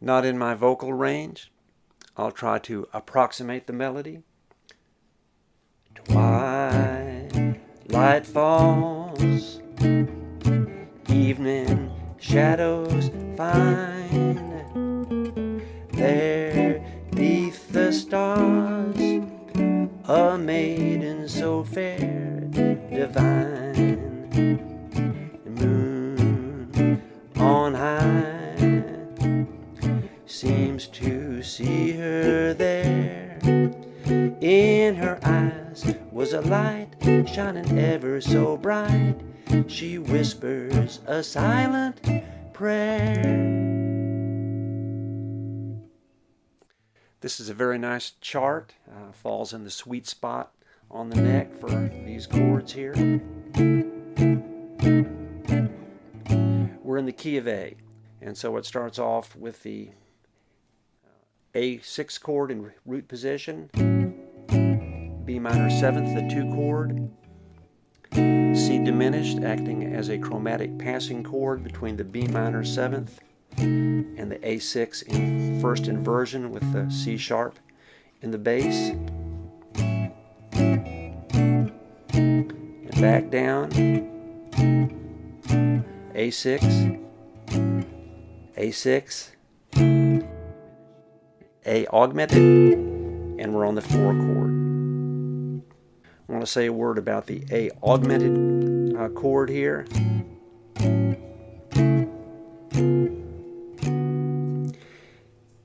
Not in my vocal range. I'll try to approximate the melody. Twilight falls, evening shadows fine, there beneath the stars, a maiden so fair, divine, moon on high, seems to see her there. In her eyes was a light shining ever so bright. She whispers a silent prayer. This is a very nice chart. Falls in the sweet spot on the neck for these chords here. We're in the key of A, and so it starts off with the A6 chord in root position, B minor 7th, the 2 chord, C diminished, acting as a chromatic passing chord between the B minor 7th and the A6 in first inversion with the C sharp in the bass. And back down, A6, A6, A augmented, and we're on the 4 chord. I want to say a word about the A augmented chord here.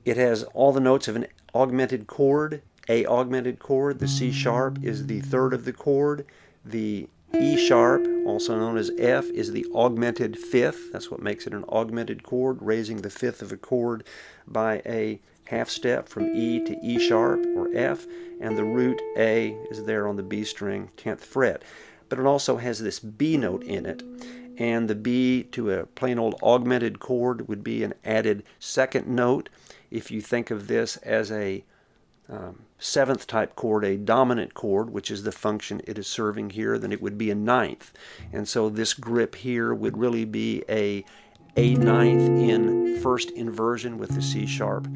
It has all the notes of an augmented chord, A augmented chord. The C sharp is the 3rd of the chord. The E sharp, also known as F, is the augmented 5th. That's what makes it an augmented chord, raising the 5th of a chord by a half step from E to E sharp or F, and the root A is there on the B string, 10th fret. But it also has this B note in it, and the B to a plain old augmented chord would be an added 2nd note. If you think of this as a 7th type chord, a dominant chord, which is the function it is serving here, then it would be a 9th. And so this grip here would really be a 9th in first inversion with the C sharp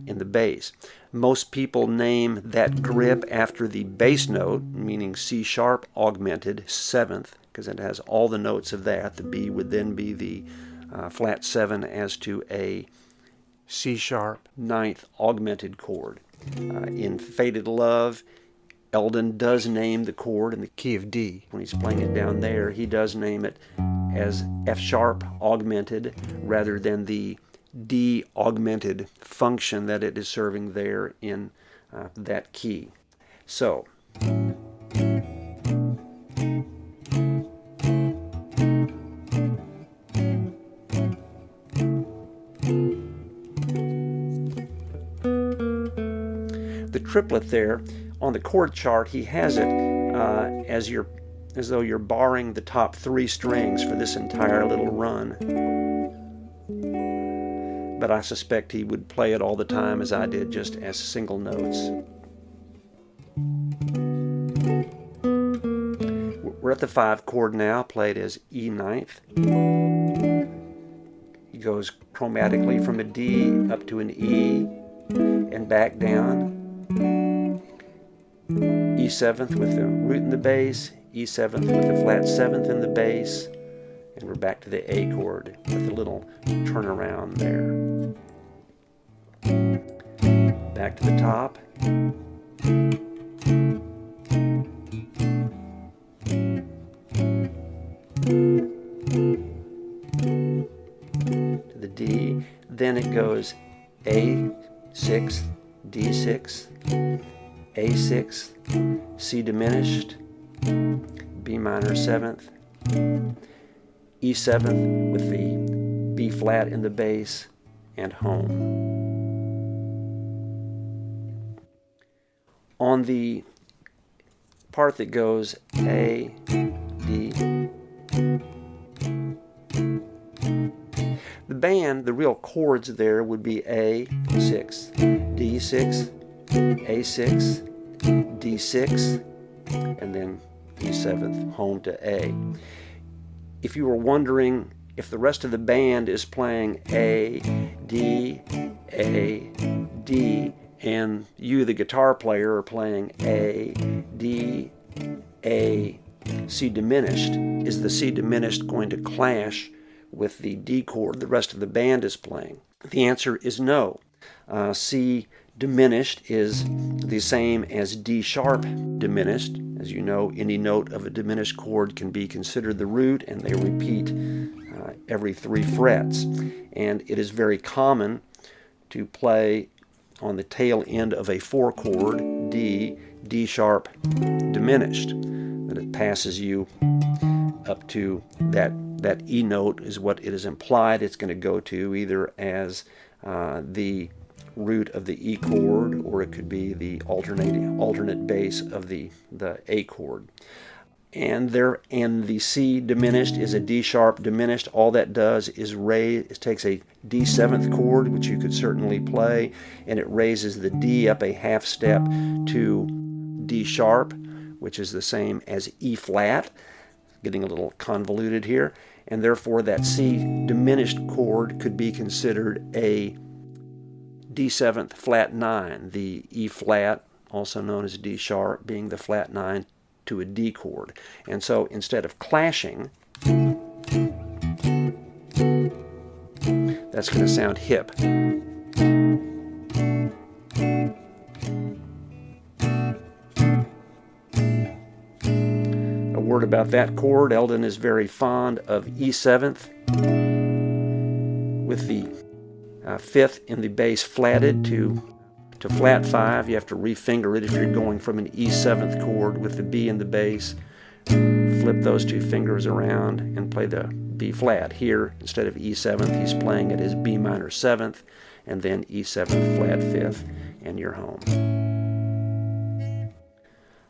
in the bass. Most people name that grip after the bass note, meaning C sharp augmented 7th, because it has all the notes of that. The B would then be the flat 7 as to a C sharp 9th augmented chord. In Faded Love, Eldon does name the chord in the key of D. When he's playing it down there, he does name it as F sharp augmented rather than the D augmented function that it is serving there in that key. So, the triplet there on the chord chart, he has it as though you're barring the top 3 strings for this entire little run. But I suspect he would play it all the time as I did, just as single notes. We're at the 5 chord now, played as E 9th. He goes chromatically from a D up to an E and back down. E 7th with the root in the bass, E 7th with the flat 7th in the bass, and we're back to the A chord with a little turnaround there. Back to the top. To the D. Then it goes A6, D6, A6, C diminished, B minor 7th, E 7th with the B flat in the bass, and home. On the part that goes A, D, the band, the real chords there would be A6, D6, A6, D6, and then E7th home to A. If you were wondering if the rest of the band is playing A, D, A, D, and you, the guitar player, are playing A, D, A, C diminished. Is the C diminished going to clash with the D chord the rest of the band is playing? The answer is no. C diminished is the same as D sharp diminished. As you know, any note of a diminished chord can be considered the root, and they repeat every 3 frets. And it is very common to play on the tail end of a 4 chord, D, D sharp diminished. That it passes you up to that E note is what it is implied it's going to go to, either as the root of the E chord, or it could be the alternate bass of the A chord. And the C diminished is a D sharp diminished. All that does is it takes a D7th chord, which you could certainly play, and it raises the D up a half step to D sharp, which is the same as E flat. Getting a little convoluted here. And therefore that C diminished chord could be considered a D7th flat 9, the E flat, also known as D sharp, being the flat 9 to a D chord. And so instead of clashing, that's going to sound hip. A word about that chord: Eldon is very fond of E7th with the 5th in the bass flatted to flat 5. You have to refinger it if you're going from an E7th chord with the B in the bass. Flip those 2 fingers around and play the B flat. Here, instead of E7th, he's playing it as B minor 7th, and then E7th flat 5th, and you're home.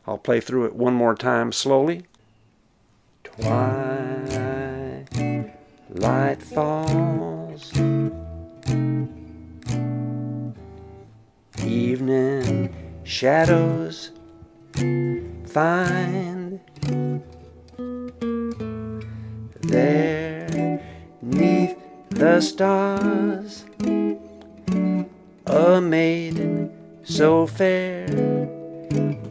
I'll play through it one more time slowly. Twilight falls, evening shadows find there 'neath the stars a maiden so fair,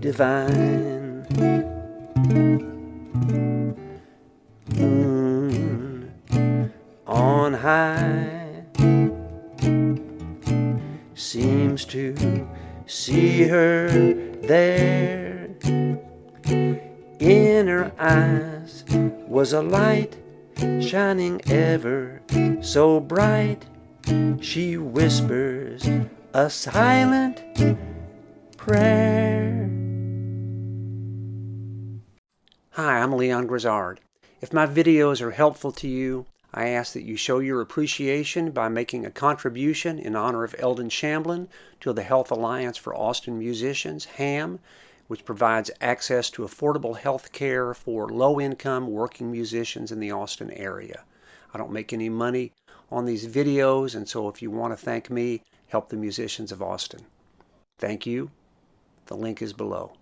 divine. Moon on high seems to see her there. In her eyes was a light shining ever so bright. She whispers a silent prayer. Hi, I'm Leon Grizzard. If my videos are helpful to you, I ask that you show your appreciation by making a contribution in honor of Eldon Shamblin to the Health Alliance for Austin Musicians, HAM, which provides access to affordable health care for low-income working musicians in the Austin area. I don't make any money on these videos, and so if you want to thank me, help the musicians of Austin. Thank you. The link is below.